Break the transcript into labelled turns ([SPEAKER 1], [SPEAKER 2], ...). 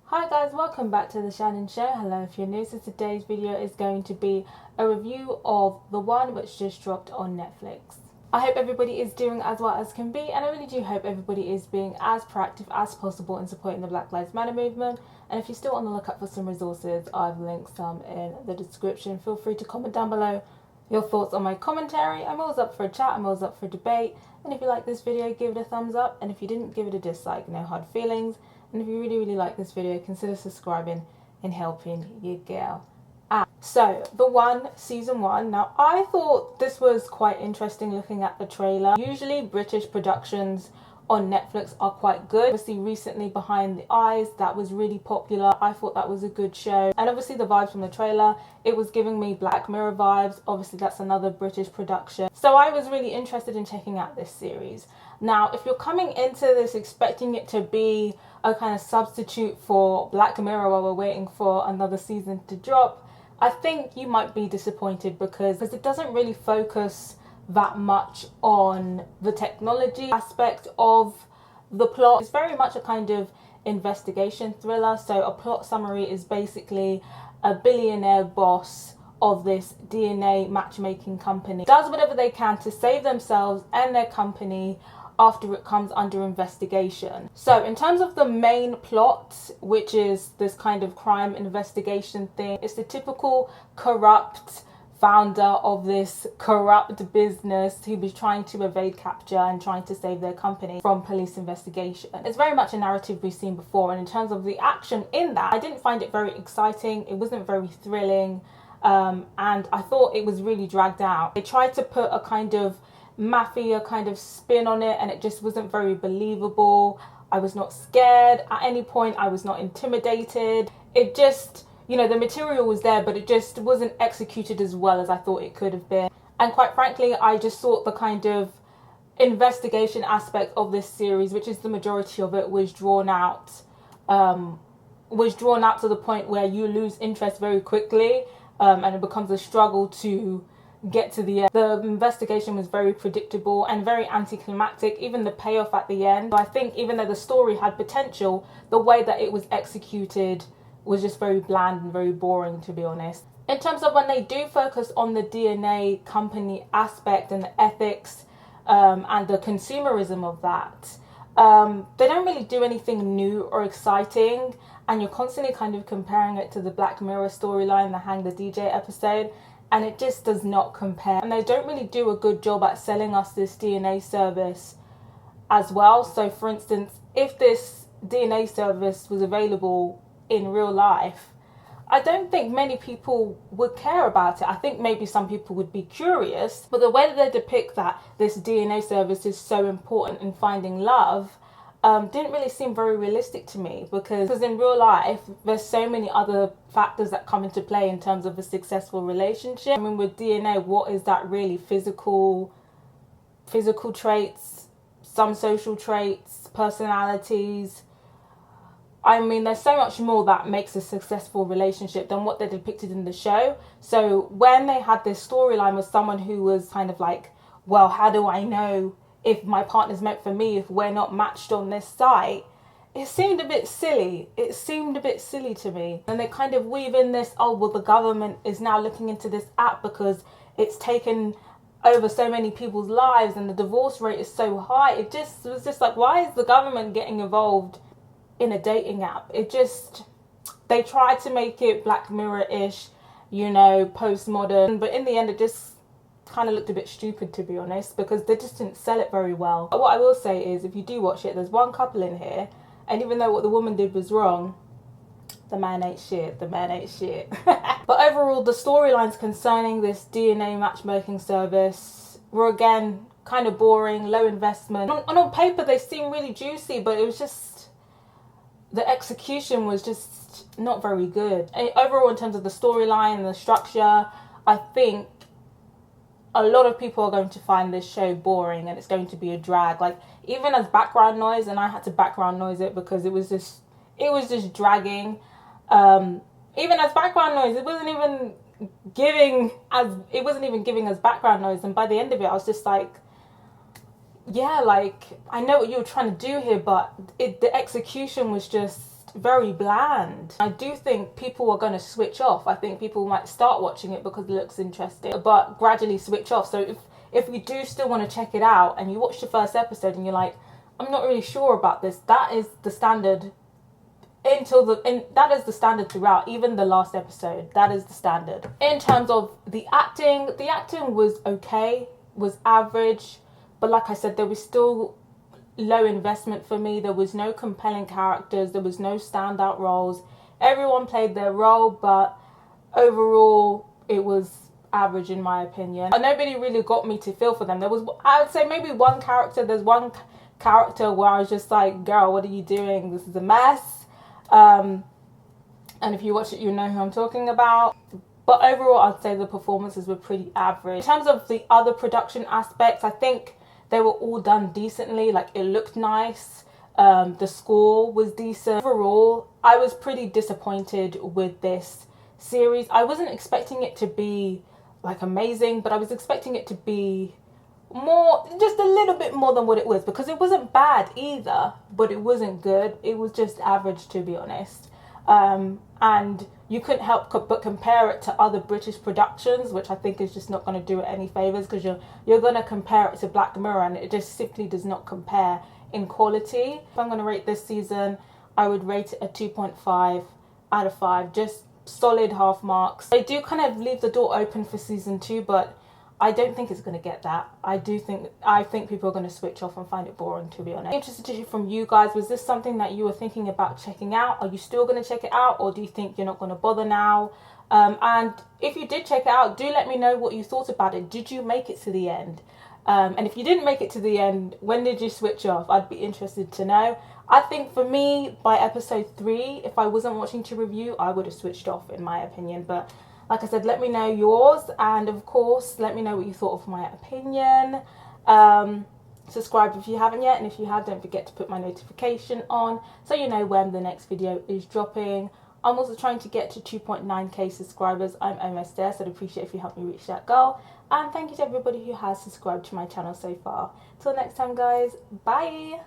[SPEAKER 1] Hi guys, welcome back to the Shannon Show. Hello if you're new. So today's video is going to be a review of The One, which just dropped on Netflix. I hope everybody is doing as well as can be, and I really do hope everybody is being as proactive as possible in supporting the Black Lives Matter movement. And if you're still on the lookout for some resources, I've linked some in the description. Feel free to comment down below your thoughts on my commentary. I'm always up for a chat, I'm always up for a debate. And if you like this video, give it a thumbs up, and if you didn't, give it a dislike. No hard feelings. And if you really like this video, consider subscribing and helping your girl out. So, The One, Season 1. Now, I thought this was quite interesting looking at the trailer. Usually, British productions on Netflix are quite good. Obviously, recently, Behind the Eyes, that was really popular. I thought that was a good show. And obviously, the vibes from the trailer, it was giving me Black Mirror vibes. Obviously, that's another British production. So I was really interested in checking out this series. Now, if you're coming into this expecting it to be a kind of substitute for Black Mirror while we're waiting for another season to drop, I think you might be disappointed because it doesn't really focus that much on the technology aspect of the plot. It's very much a kind of investigation thriller. So a plot summary is basically a billionaire boss of this DNA matchmaking company does whatever they can to save themselves and their company after it comes under investigation. So in terms of the main plot, which is this kind of crime investigation thing, it's the typical corrupt founder of this corrupt business who was trying to evade capture and trying to save their company from police investigation. It's very much a narrative we've seen before, and in terms of the action in that, I didn't find it very exciting. It wasn't very thrilling, and I thought it was really dragged out. They tried to put a kind of mafia kind of spin on it, and it just wasn't very believable. I was not scared at any point. I was not intimidated. It just, you know, the material was there, but it just wasn't executed as well as I thought it could have been. And quite frankly, I just thought the kind of investigation aspect of this series, which is the majority of it, was drawn out to the point where you lose interest very quickly, and it becomes a struggle to get to the end. The investigation was very predictable and very anticlimactic, even the payoff at the end. I think even though the story had potential, the way that it was executed was just very bland and very boring, to be honest. In terms of when they do focus on the DNA company aspect and the ethics and the consumerism of that, they don't really do anything new or exciting, and you're constantly kind of comparing it to the Black Mirror storyline, the Hang the DJ episode, and it just does not compare. And they don't really do a good job at selling us this DNA service as well. So for instance, if this DNA service was available in real life, I don't think many people would care about it. I think maybe some people would be curious, but the way that they depict that this DNA service is so important in finding love didn't really seem very realistic to me, because in real life there's so many other factors that come into play in terms of a successful relationship. I mean, with DNA, what is that really? Physical traits, some social traits, personalities. I mean, there's so much more that makes a successful relationship than what they depicted in the show. So when they had this storyline with someone who was kind of like, well, how do I know if my partner's meant for me if we're not matched on this site? It seemed a bit silly. It seemed a bit silly to me. And they kind of weave in this, oh, well, the government is now looking into this app because it's taken over so many people's lives and the divorce rate is so high. It just was just like, why is the government getting involved in a dating app? It just, they tried to make it Black Mirror-ish, you know, postmodern, but in the end it just kind of looked a bit stupid, to be honest, because they just didn't sell it very well. But what I will say is, if you do watch it, there's one couple in here, and even though what the woman did was wrong, the man ain't shit. But overall, the storylines concerning this DNA matchmaking service were again kind of boring, low investment. On paper they seem really juicy, but it was just, the execution was just not very good. And overall, in terms of the storyline and the structure, I think a lot of people are going to find this show boring and it's going to be a drag. Like, even as background noise, and I had to background noise it because it was just dragging. Even as background noise, it wasn't even giving as background noise. And by the end of it, I was just like, yeah, like, I know what you were trying to do here, but the execution was just very bland. I do think people are going to switch off. I think people might start watching it because it looks interesting, but gradually switch off. So if you do still want to check it out and you watch the first episode and you're like, I'm not really sure about this, that is the standard that is the standard throughout. Even the last episode, that is the standard. In terms of the acting was okay, was average, but like I said, there was still low investment for me. There was no compelling characters, there was no standout roles. Everyone played their role, but overall it was average in my opinion. And nobody really got me to feel for them. There was, I would say, maybe one character. There's one character where I was just like, girl, what are you doing? This is a mess. And if you watch it, you know who I'm talking about. But overall, I'd say the performances were pretty average. In terms of the other production aspects, I think they were all done decently. Like, it looked nice. The score was decent. Overall, I was pretty disappointed with this series. I wasn't expecting it to be like amazing, but I was expecting it to be more, just a little bit more than what it was, because it wasn't bad either, but it wasn't good. It was just average, to be honest. And you couldn't help but compare it to other British productions, which I think is just not going to do it any favors, because you're going to compare it to Black Mirror and it just simply does not compare in quality. If I'm going to rate this season, I would rate it a 2.5 out of 5, just solid half marks. They do kind of leave the door open for season 2, but I don't think it's going to get that. I think people are going to switch off and find it boring, to be honest. I'm interested to hear from you guys. Was this something that you were thinking about checking out? Are you still going to check it out, or do you think you're not going to bother now? And if you did check it out, do let me know what you thought about it. Did you make it to the end? And if you didn't make it to the end, when did you switch off? I'd be interested to know. I think for me, by episode 3, if I wasn't watching to review, I would have switched off, in my opinion. But like I said, let me know yours, and of course, let me know what you thought of my opinion. Subscribe if you haven't yet, and if you have, don't forget to put my notification on so you know when the next video is dropping. I'm also trying to get to 2.9k subscribers. I'm almost there, so I'd appreciate if you help me reach that goal. And thank you to everybody who has subscribed to my channel so far. Till next time, guys, bye!